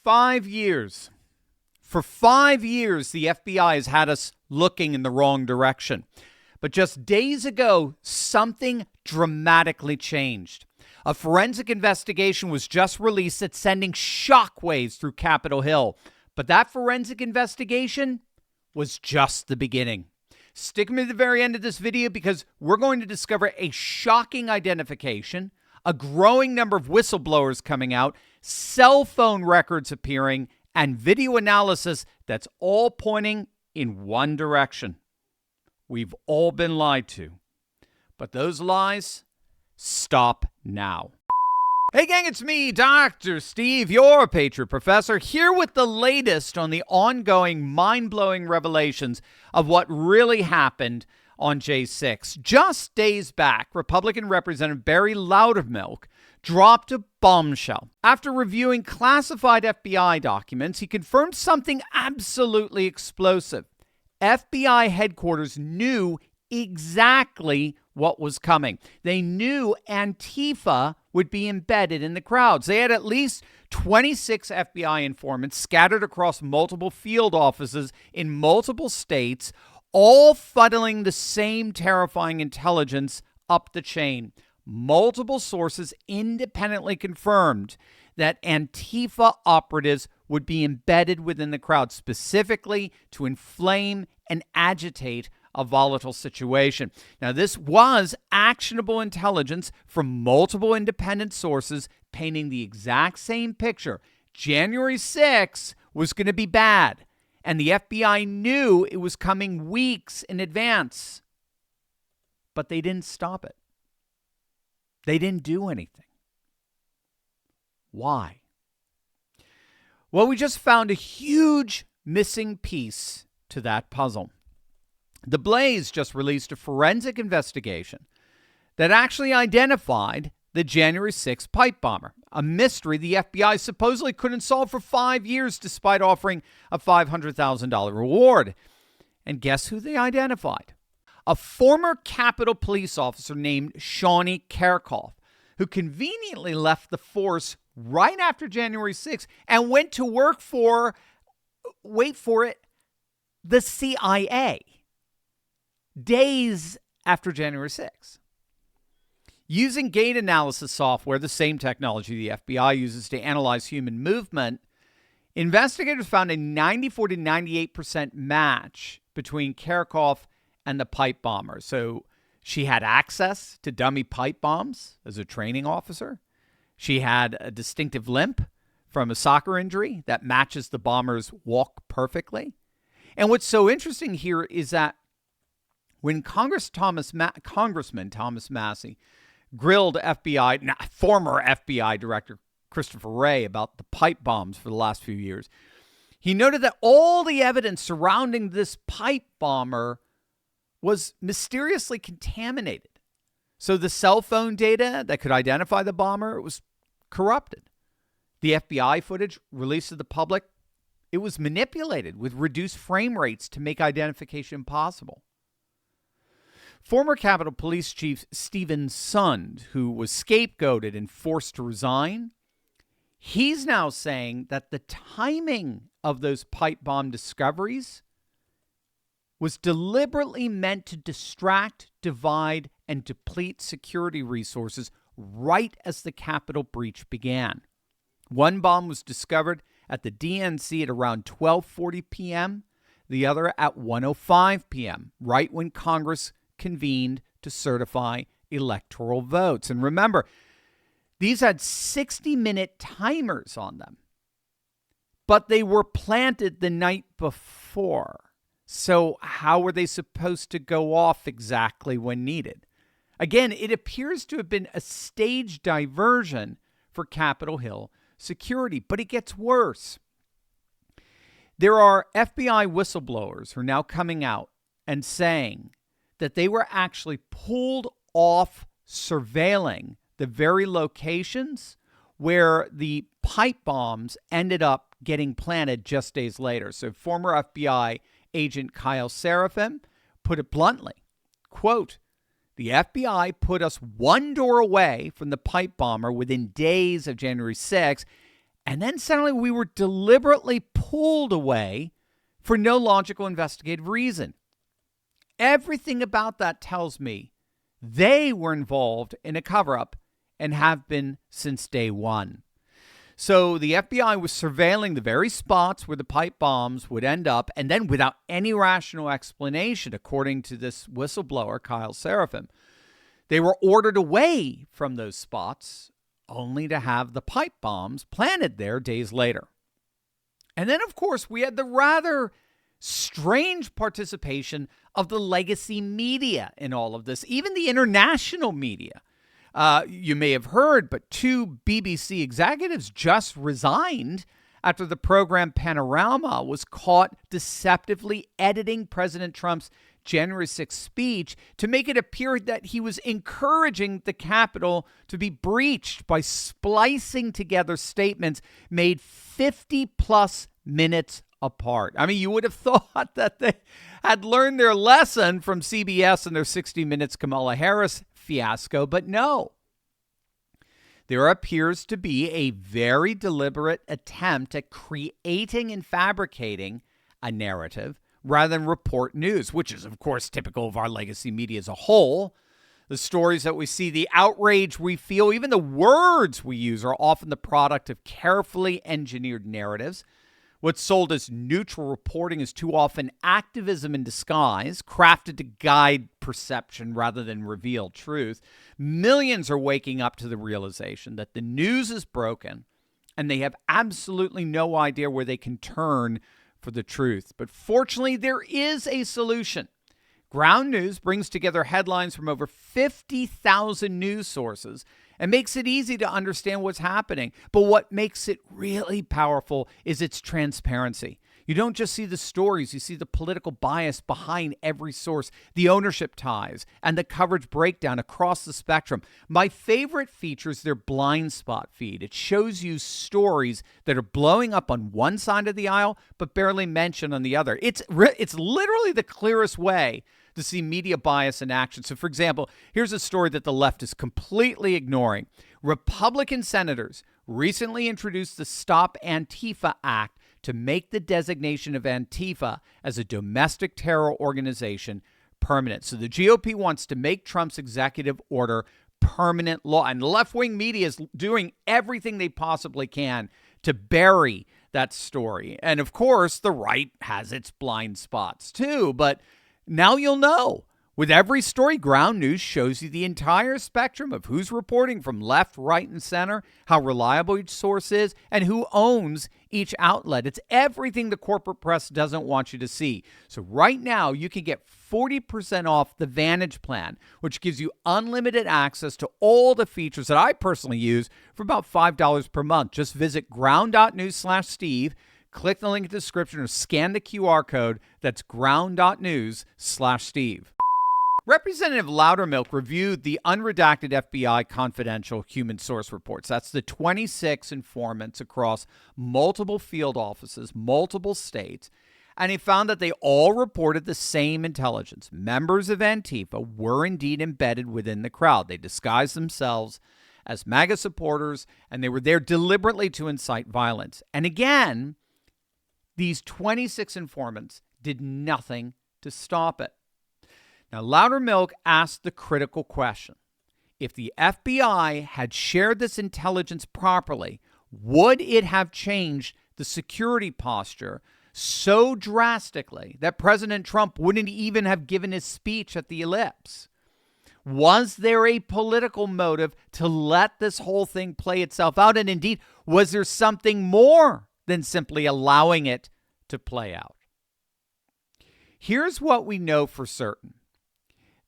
5 years. For 5 years, the FBI has had us looking in the wrong direction. But just days ago, something dramatically changed. A forensic investigation was just released that's sending shockwaves through Capitol Hill. But that forensic investigation was just the beginning. Stick with me to the very end of this video because we're going to discover a shocking identification, a growing number of whistleblowers coming out, cell phone records appearing, and video analysis that's all pointing in one direction. We've all been lied to. But those lies stop now. Hey gang, it's me, Dr. Steve, your Patriot Professor, here with the latest on the ongoing mind-blowing revelations of what really happened on J6. Just days back, Republican Representative Barry Loudermilk dropped a bombshell. After reviewing classified FBI documents, he confirmed something absolutely explosive. FBI headquarters knew exactly what was coming. They knew Antifa would be embedded in the crowds. They had at least 26 FBI informants scattered across multiple field offices in multiple states, all funneling the same terrifying intelligence up the chain. Multiple sources independently confirmed that Antifa operatives would be embedded within the crowd, specifically to inflame and agitate a volatile situation. Now, this was actionable intelligence from multiple independent sources painting the exact same picture. January 6th was going to be bad, and the FBI knew it was coming weeks in advance. But they didn't stop it. They didn't do anything. Why? Well, we just found a huge missing piece to that puzzle. The Blaze just released a forensic investigation that actually identified the January 6th pipe bomber, a mystery the FBI supposedly couldn't solve for 5 years despite offering a $500,000 reward. And guess who they identified? A former Capitol police officer named Shawnee Kerkhoff, who conveniently left the force right after January 6th and went to work for, wait for it, the CIA. Days after January 6th. Using gait analysis software, the same technology the FBI uses to analyze human movement, investigators found a 94 to 98% match between Kerkhoff and the pipe bomber. So she had access to dummy pipe bombs as a training officer. She had a distinctive limp from a soccer injury that matches the bomber's walk perfectly. And what's so interesting here is that when Congressman Thomas Massie grilled former FBI Director Christopher Wray about the pipe bombs for the last few years, he noted that all the evidence surrounding this pipe bomber was mysteriously contaminated. So the cell phone data that could identify the bomber was corrupted. The FBI footage released to the public, it was manipulated with reduced frame rates to make identification possible. Former Capitol Police Chief Stephen Sund, who was scapegoated and forced to resign, he's now saying that the timing of those pipe bomb discoveries was deliberately meant to distract, divide, and deplete security resources right as the Capitol breach began. One bomb was discovered at the DNC at around 12:40 p.m., the other at 1:05 p.m., right when Congress convened to certify electoral votes. And remember, these had 60-minute timers on them, but they were planted the night before. So how were they supposed to go off exactly when needed? Again, it appears to have been a staged diversion for Capitol Hill security, but it gets worse. There are FBI whistleblowers who are now coming out and saying that they were actually pulled off surveilling the very locations where the pipe bombs ended up getting planted just days later. So former FBI agent Kyle Serafin put it bluntly, quote, "The FBI put us one door away from the pipe bomber within days of January 6th, And then suddenly we were deliberately pulled away for no logical investigative reason. Everything about that tells me they were involved in a cover-up and have been since day one. So the FBI was surveilling the very spots where the pipe bombs would end up, and then without any rational explanation, according to this whistleblower, Kyle Serafim, they were ordered away from those spots only to have the pipe bombs planted there days later. And then, of course, we had the rather strange participation of the legacy media in all of this, even the international media. You may have heard, but 2 BBC executives just resigned after the program Panorama was caught deceptively editing President Trump's January 6th speech to make it appear that he was encouraging the Capitol to be breached by splicing together statements made 50-plus minutes apart. I mean, you would have thought that they had learned their lesson from CBS and their 60 Minutes Kamala Harris fiasco, but no. There appears to be a very deliberate attempt at creating and fabricating a narrative rather than report news, which is, of course, typical of our legacy media as a whole. The stories that we see, the outrage we feel, even the words we use are often the product of carefully engineered narratives. What's sold as neutral reporting is too often activism in disguise, crafted to guide perception rather than reveal truth. Millions are waking up to the realization that the news is broken and they have absolutely no idea where they can turn for the truth. But fortunately, there is a solution. Ground News brings together headlines from over 50,000 news sources and makes it easy to understand what's happening. But what makes it really powerful is its transparency. You don't just see the stories, you see the political bias behind every source, the ownership ties, and the coverage breakdown across the spectrum. My favorite feature is their blind spot feed. It shows you stories that are blowing up on one side of the aisle, but barely mentioned on the other. It's literally the clearest way to see media bias in action. So, for example, here's a story that the left is completely ignoring. Republican senators recently introduced the Stop Antifa Act to make the designation of Antifa as a domestic terror organization permanent. So the GOP wants to make Trump's executive order permanent law. And left-wing media is doing everything they possibly can to bury that story. And of course, the right has its blind spots too. But now you'll know. With every story, Ground News shows you the entire spectrum of who's reporting from left, right, and center, how reliable each source is, and who owns each outlet. It's everything the corporate press doesn't want you to see. So right now, you can get 40% off the Vantage plan, which gives you unlimited access to all the features that I personally use for about $5 per month. Just visit ground.news/Steve. Click the link in the description or scan the QR code. That's ground.news/Steve. Representative Loudermilk reviewed the unredacted FBI confidential human source reports. That's the 26 informants across multiple field offices, multiple states, and he found that they all reported the same intelligence. Members of Antifa were indeed embedded within the crowd. They disguised themselves as MAGA supporters, and they were there deliberately to incite violence. And again, these 26 informants did nothing to stop it. Now, Loudermilk asked the critical question. If the FBI had shared this intelligence properly, would it have changed the security posture so drastically that President Trump wouldn't even have given his speech at the Ellipse? Was there a political motive to let this whole thing play itself out? And indeed, was there something more than simply allowing it to play out? Here's what we know for certain.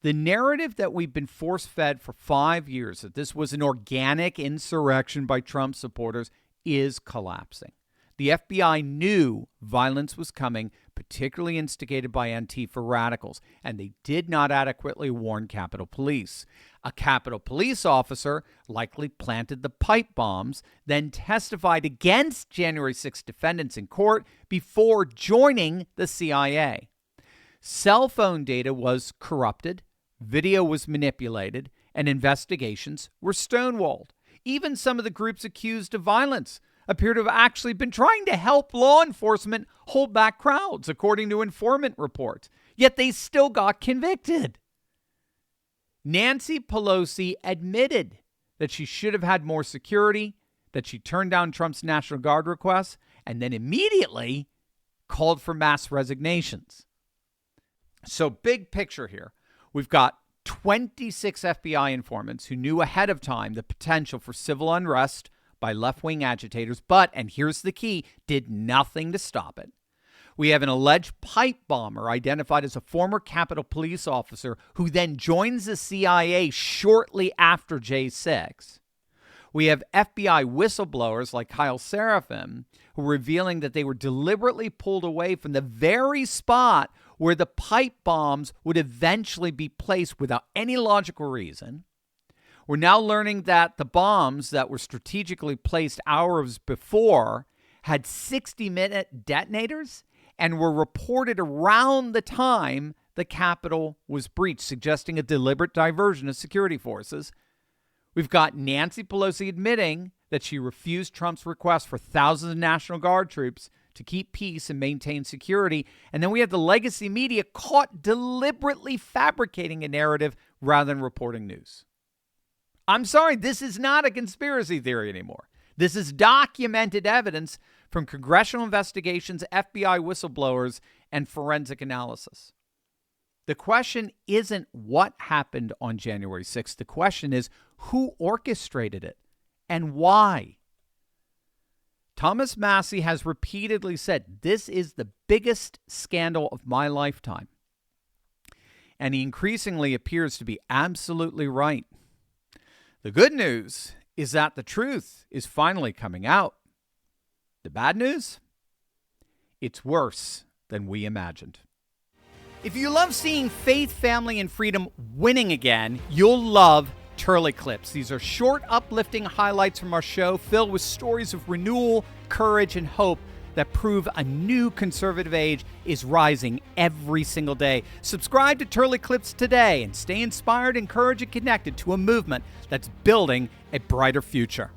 The narrative that we've been force-fed for 5 years, that this was an organic insurrection by Trump supporters, is collapsing. The FBI knew violence was coming, particularly instigated by Antifa radicals, and they did not adequately warn Capitol Police. A Capitol Police officer likely planted the pipe bombs, then testified against January 6 defendants in court before joining the CIA. Cell phone data was corrupted, video was manipulated, and investigations were stonewalled. Even some of the groups accused of violence appear to have actually been trying to help law enforcement hold back crowds, according to informant reports. Yet they still got convicted. Nancy Pelosi admitted that she should have had more security, that she turned down Trump's National Guard requests, and then immediately called for mass resignations. So big picture here. We've got 26 FBI informants who knew ahead of time the potential for civil unrest by left-wing agitators, but, and here's the key, did nothing to stop it. We have an alleged pipe bomber identified as a former Capitol Police officer who then joins the CIA shortly after J6. We have FBI whistleblowers like Kyle Serafim who are revealing that they were deliberately pulled away from the very spot where the pipe bombs would eventually be placed without any logical reason. We're now learning that the bombs that were strategically placed hours before had 60-minute detonators and were reported around the time the Capitol was breached, suggesting a deliberate diversion of security forces. We've got Nancy Pelosi admitting that she refused Trump's request for thousands of National Guard troops to keep peace and maintain security. And then we have the legacy media caught deliberately fabricating a narrative rather than reporting news. I'm sorry, this is not a conspiracy theory anymore. This is documented evidence from congressional investigations, FBI whistleblowers, and forensic analysis. The question isn't what happened on January 6th. The question is who orchestrated it and why. Thomas Massie has repeatedly said, this is the biggest scandal of my lifetime. And he increasingly appears to be absolutely right. The good news is that the truth is finally coming out. The bad news? It's worse than we imagined. If you love seeing faith, family, and freedom winning again, you'll love Turley Clips. These are short, uplifting highlights from our show filled with stories of renewal, courage, and hope that prove a new conservative age is rising every single day. Subscribe to Turley Clips today and stay inspired, encouraged, and connected to a movement that's building a brighter future.